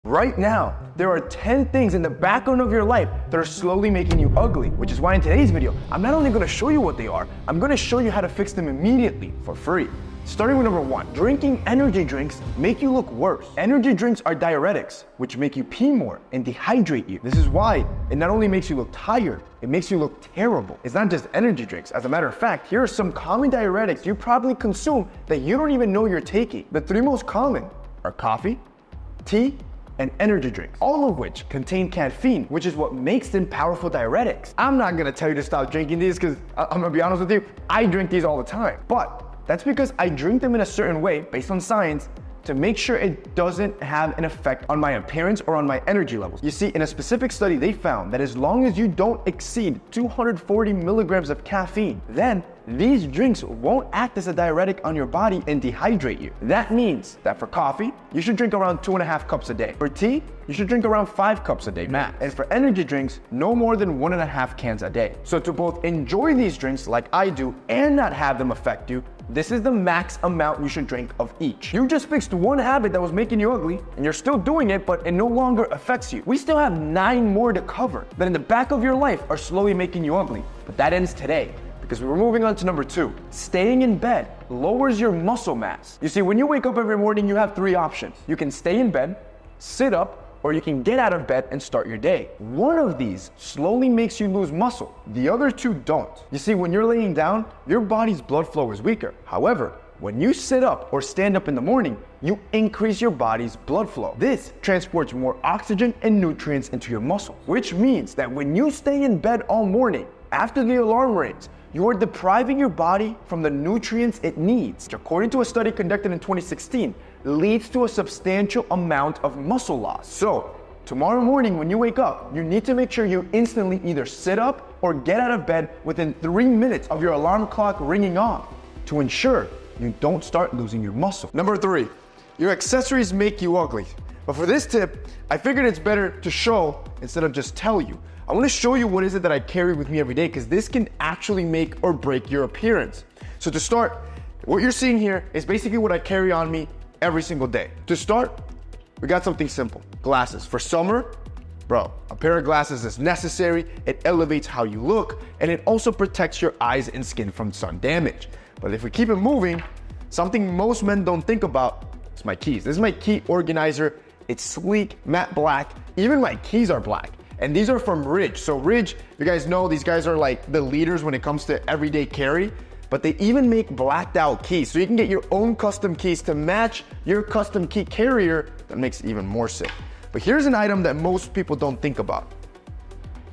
Right now, there are 10 things in the background of your life that are slowly making you ugly, which is why in today's video, I'm not only gonna show you what they are, I'm gonna show you how to fix them immediately for free. Starting with number 1, drinking energy drinks make you look worse. Energy drinks are diuretics, which make you pee more and dehydrate you. This is why it not only makes you look tired, it makes you look terrible. It's not just energy drinks. As a matter of fact, here are some common diuretics you probably consume that you don't even know you're taking. The 3 most common are coffee, tea, and energy drinks, all of which contain caffeine, which is what makes them powerful diuretics. I'm not gonna tell you to stop drinking these because I'm gonna be honest with you, I drink these all the time. But that's because I drink them in a certain way based on science to make sure it doesn't have an effect on my appearance or on my energy levels. You see, in a specific study, they found that as long as you don't exceed 240 milligrams of caffeine, then these drinks won't act as a diuretic on your body and dehydrate you. That means that for coffee, you should drink around 2.5 cups a day. For tea, you should drink around 5 cups a day max. And for energy drinks, no more than 1.5 cans a day. So to both enjoy these drinks like I do and not have them affect you, this is the max amount you should drink of each. You just fixed one habit that was making you ugly, and you're still doing it, but it no longer affects you. We still have 9 more to cover that in the back of your life are slowly making you ugly. But that ends today, because we're moving on to number 2. Staying in bed lowers your muscle mass. You see, when you wake up every morning, you have 3 options. You can stay in bed, sit up, or you can get out of bed and start your day. One of these slowly makes you lose muscle. The other 2 don't. You see, when you're laying down, your body's blood flow is weaker. However, when you sit up or stand up in the morning, you increase your body's blood flow. This transports more oxygen and nutrients into your muscles, which means that when you stay in bed all morning, after the alarm rings, you are depriving your body from the nutrients it needs, which according to a study conducted in 2016, leads to a substantial amount of muscle loss. So, tomorrow morning when you wake up, you need to make sure you instantly either sit up or get out of bed within 3 minutes of your alarm clock ringing off to ensure you don't start losing your muscle. Number 3, your accessories make you ugly. But for this tip, I figured it's better to show instead of just tell you. I want to show you what is it that I carry with me every day because this can actually make or break your appearance. So to start, what you're seeing here is basically what I carry on me every single day. To start, we got something simple, glasses. For summer, bro, a pair of glasses is necessary. It elevates how you look and it also protects your eyes and skin from sun damage. But if we keep it moving, something most men don't think about is my keys. This is my key organizer. It's sleek, matte black. Even my keys are black. And these are from Ridge. So Ridge, you guys know, these guys are like the leaders when it comes to everyday carry, but they even make blacked out keys. So you can get your own custom keys to match your custom key carrier. That makes it even more sick. But here's an item that most people don't think about,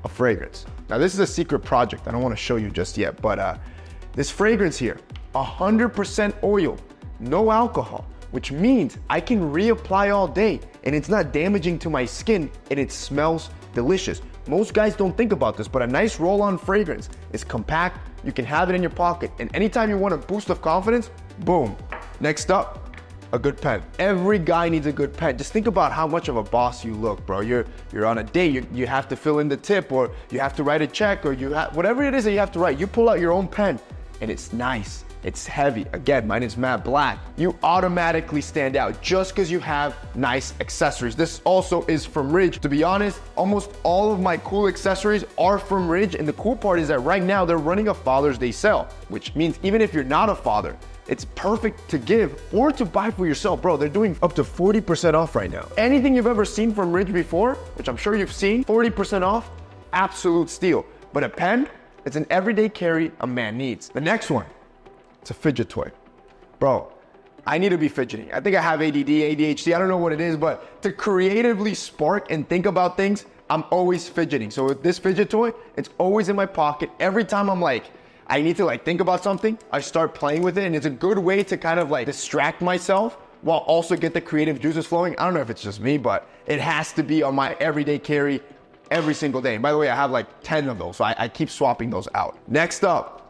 a fragrance. Now this is a secret project. I don't want to show you just yet, but this fragrance here, 100% oil, no alcohol, which means I can reapply all day and it's not damaging to my skin and it smells delicious. Most guys don't think about this, but a nice roll-on fragrance is compact. You can have it in your pocket, and anytime you want a boost of confidence, boom. Next up, a good pen. Every guy needs a good pen. Just think about how much of a boss you look, bro. You're on a date, you have to fill in the tip, or you have to write a check, or whatever it is that you have to write. You pull out your own pen, and it's nice. It's heavy. Again, mine is matte black. You automatically stand out just because you have nice accessories. This also is from Ridge. To be honest, almost all of my cool accessories are from Ridge, and the cool part is that right now they're running a Father's Day sale, which means even if you're not a father, it's perfect to give or to buy for yourself. Bro, they're doing up to 40% off right now. Anything you've ever seen from Ridge before, which I'm sure you've seen, 40% off, absolute steal. But a pen, it's an everyday carry a man needs. The next one, it's a fidget toy. Bro, I need to be fidgeting. I think I have ADD, ADHD, I don't know what it is, but to creatively spark and think about things, I'm always fidgeting. So with this fidget toy, it's always in my pocket. Every time I'm like, I need to like think about something, I start playing with it, and it's a good way to kind of like distract myself while also get the creative juices flowing. I don't know if it's just me, but it has to be on my everyday carry every single day. And by the way, I have like 10 of those, so I keep swapping those out. Next up,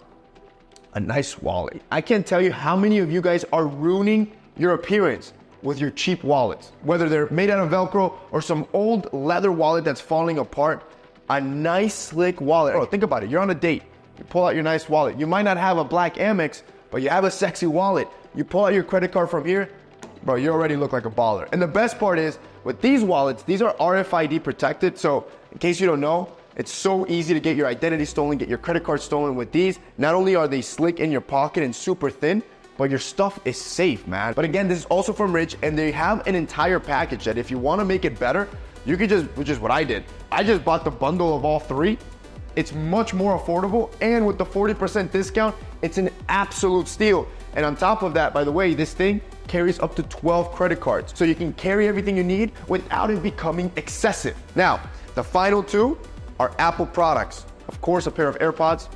a nice wallet. I can't tell you how many of you guys are ruining your appearance with your cheap wallets. Whether they're made out of Velcro or some old leather wallet that's falling apart, a nice slick wallet. Bro, think about it, you're on a date, you pull out your nice wallet. You might not have a black Amex, but you have a sexy wallet. You pull out your credit card from here, bro, you already look like a baller. And the best part is, with these wallets, these are RFID protected. So in case you don't know, it's so easy to get your identity stolen, get your credit card stolen with these. Not only are they slick in your pocket and super thin, but your stuff is safe, man. But again, this is also from Ridge, and they have an entire package that if you want to make it better, you could just, which is what I did. I just bought the bundle of all three. It's much more affordable, and with the 40% discount, it's an absolute steal. And on top of that, by the way, this thing carries up to 12 credit cards. So you can carry everything you need without it becoming excessive. Now, the final two are Apple products. Of course, a pair of AirPods.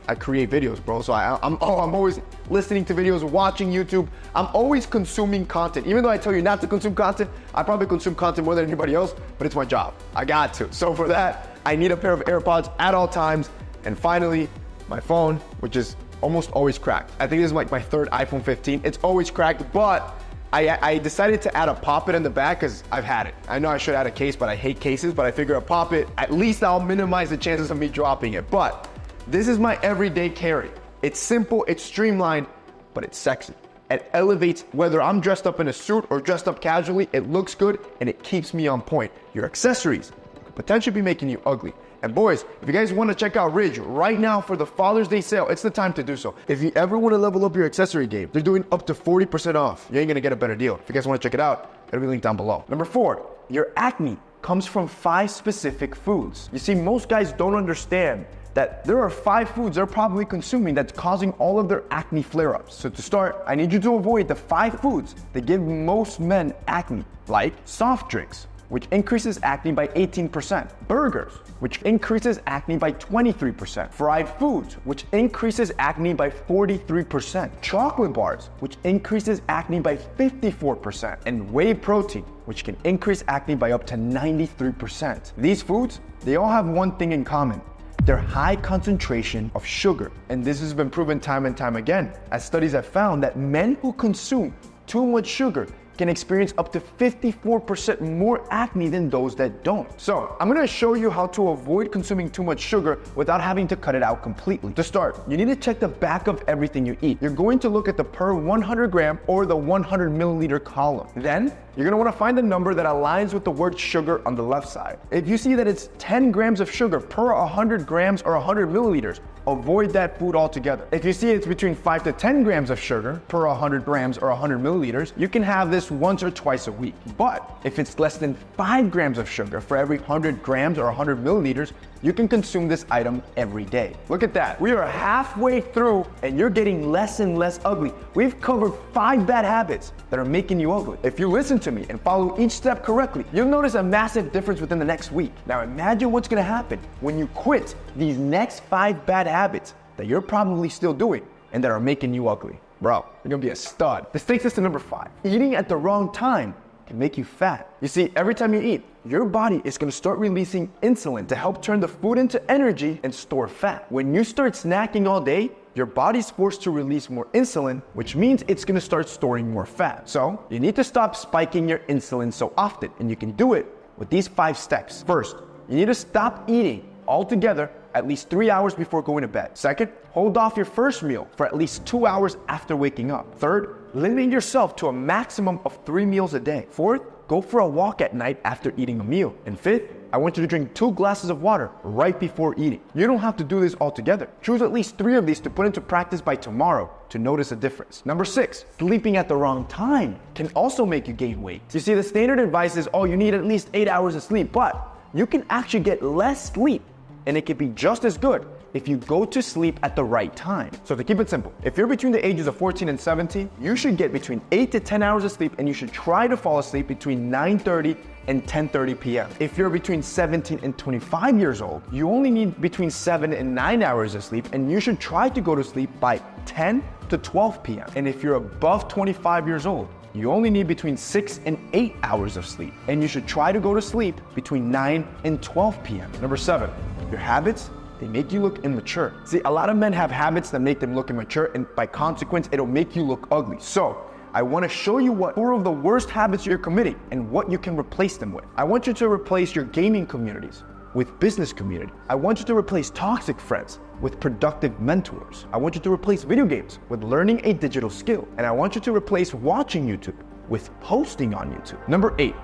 I create videos, bro. So I'm always listening to videos, watching YouTube. I'm always consuming content. Even though I tell you not to consume content, I probably consume content more than anybody else, but it's my job. I got to. So for that, I need a pair of AirPods at all times. And finally, my phone, which is almost always cracked. I think this is like my third iPhone 15. It's always cracked, but I decided to add a pop-it in the back because I've had it. I know I should add a case, but I hate cases, but I figure a pop-it, at least I'll minimize the chances of me dropping it. But this is my everyday carry. It's simple, it's streamlined, but it's sexy. It elevates whether I'm dressed up in a suit or dressed up casually, it looks good and it keeps me on point. Your accessories could potentially be making you ugly. And boys, if you guys want to check out Ridge right now for the Father's Day sale, it's the time to do so. If you ever want to level up your accessory game, they're doing up to 40% off. You ain't gonna get a better deal. If you guys want to check it out, it'll be linked down below. Number 4, your acne comes from 5 specific foods. You see, most guys don't understand that there are 5 foods they're probably consuming that's causing all of their acne flare-ups. So to start, I need you to avoid the 5 foods that give most men acne, like soft drinks, which increases acne by 18%, burgers, which increases acne by 23%, fried foods, which increases acne by 43%, chocolate bars, which increases acne by 54%, and whey protein, which can increase acne by up to 93%. These foods, they all have one thing in common. They're high concentration of sugar. And this has been proven time and time again, as studies have found that men who consume too much sugar can experience up to 54% more acne than those that don't. So I'm gonna show you how to avoid consuming too much sugar without having to cut it out completely. To start, you need to check the back of everything you eat. You're going to look at the per 100 gram or the 100 milliliter column. Then you're gonna wanna find the number that aligns with the word sugar on the left side. If you see that it's 10 grams of sugar per 100 grams or 100 milliliters, avoid that food altogether. If you see it's between 5 to 10 grams of sugar per 100 grams or 100 milliliters, you can have this once or twice a week. But if it's less than 5 grams of sugar for every 100 grams or 100 milliliters, you can consume this item every day. Look at that. We are halfway through and you're getting less and less ugly. We've covered 5 bad habits that are making you ugly. If you listen to me and follow each step correctly, you'll notice a massive difference within the next week. Now imagine what's gonna happen when you quit these next 5 bad habits that you're probably still doing and that are making you ugly. Bro, you're gonna be a stud. This takes us to number 5. Eating at the wrong time can make you fat. You see, every time you eat, your body is gonna start releasing insulin to help turn the food into energy and store fat. When you start snacking all day, your body's forced to release more insulin, which means it's gonna start storing more fat. So, you need to stop spiking your insulin so often, and you can do it with these 5 steps. First, you need to stop eating altogether at least 3 hours before going to bed. Second, hold off your first meal for at least 2 hours after waking up. Third, limit yourself to a maximum of 3 meals a day. Fourth, go for a walk at night after eating a meal. And fifth, I want you to drink 2 glasses of water right before eating. You don't have to do this all together. Choose at least 3 of these to put into practice by tomorrow to notice a difference. Number 6, sleeping at the wrong time can also make you gain weight. You see, the standard advice is, oh, you need at least 8 hours of sleep, but you can actually get less sleep and it can be just as good if you go to sleep at the right time. So to keep it simple, if you're between the ages of 14 and 17, you should get between 8 to 10 hours of sleep and you should try to fall asleep between 9:30 and 10:30 p.m. If you're between 17 and 25 years old, you only need between 7 and 9 hours of sleep and you should try to go to sleep by 10 to 12 p.m. And if you're above 25 years old, you only need between 6 and 8 hours of sleep and you should try to go to sleep between 9 and 12 p.m. Number 7, your habits, they make you look immature. See, a lot of men have habits that make them look immature and by consequence, it'll make you look ugly. So, I want to show you what 4 of the worst habits you're committing and what you can replace them with. I want you to replace your gaming communities with business community. I want you to replace toxic friends with productive mentors. I want you to replace video games with learning a digital skill. And I want you to replace watching YouTube with posting on YouTube. Number 8,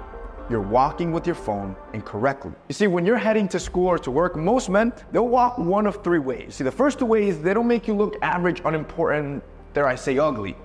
you're walking with your phone incorrectly. You see, when you're heading to school or to work, most men, they'll walk one of three ways. See, the first two ways, they don't make you look average, unimportant, dare I say ugly.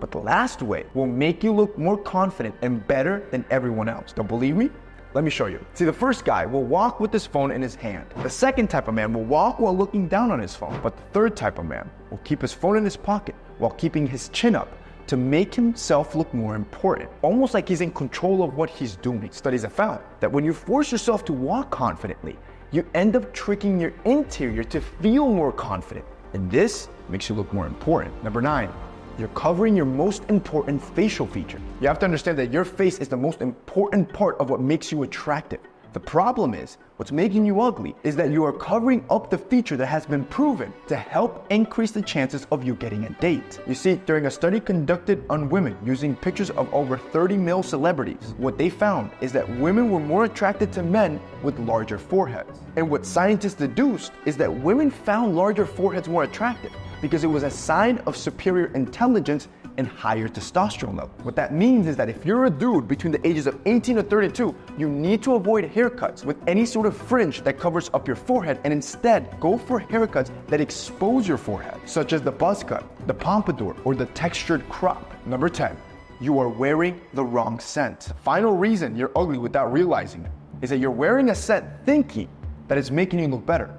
But the last way will make you look more confident and better than everyone else. Don't believe me? Let me show you. See, the first guy will walk with his phone in his hand. The second type of man will walk while looking down on his phone. But the third type of man will keep his phone in his pocket while keeping his chin up to make himself look more important, almost like he's in control of what he's doing. Studies have found that when you force yourself to walk confidently, you end up tricking your interior to feel more confident. And this makes you look more important. Number 9. You're covering your most important facial feature. You have to understand that your face is the most important part of what makes you attractive. The problem is, what's making you ugly is that you are covering up the feature that has been proven to help increase the chances of you getting a date. You see, during a study conducted on women using pictures of over 30 male celebrities, what they found is that women were more attracted to men with larger foreheads. And what scientists deduced is that women found larger foreheads more attractive because it was a sign of superior intelligence and higher testosterone level. What that means is that if you're a dude between the ages of 18 to 32, you need to avoid haircuts with any sort of fringe that covers up your forehead and instead go for haircuts that expose your forehead, such as the buzz cut, the pompadour, or the textured crop. Number 10, you are wearing the wrong scent. The final reason you're ugly without realizing it is that you're wearing a scent thinking that it's making you look better,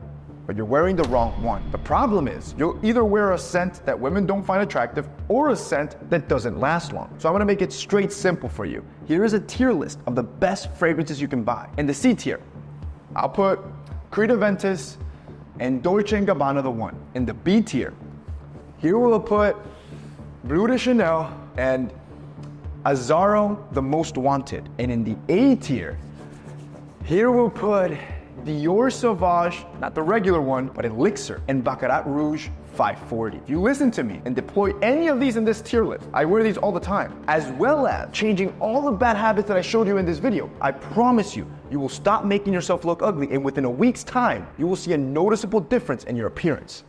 but you're wearing the wrong one. The problem is, you'll either wear a scent that women don't find attractive or a scent that doesn't last long. So I'm gonna make it straight simple for you. Here is a tier list of the best fragrances you can buy. In the C tier, I'll put Creed Aventus and Dolce & Gabbana the one. In the B tier, here we'll put Bleu de Chanel and Azzaro the Most Wanted. And in the A tier, here we'll put Dior Sauvage, not the regular one, but Elixir, and Baccarat Rouge 540. If you listen to me and deploy any of these in this tier list, I wear these all the time, as well as changing all the bad habits that I showed you in this video, I promise you, you will stop making yourself look ugly, and within a week's time, you will see a noticeable difference in your appearance.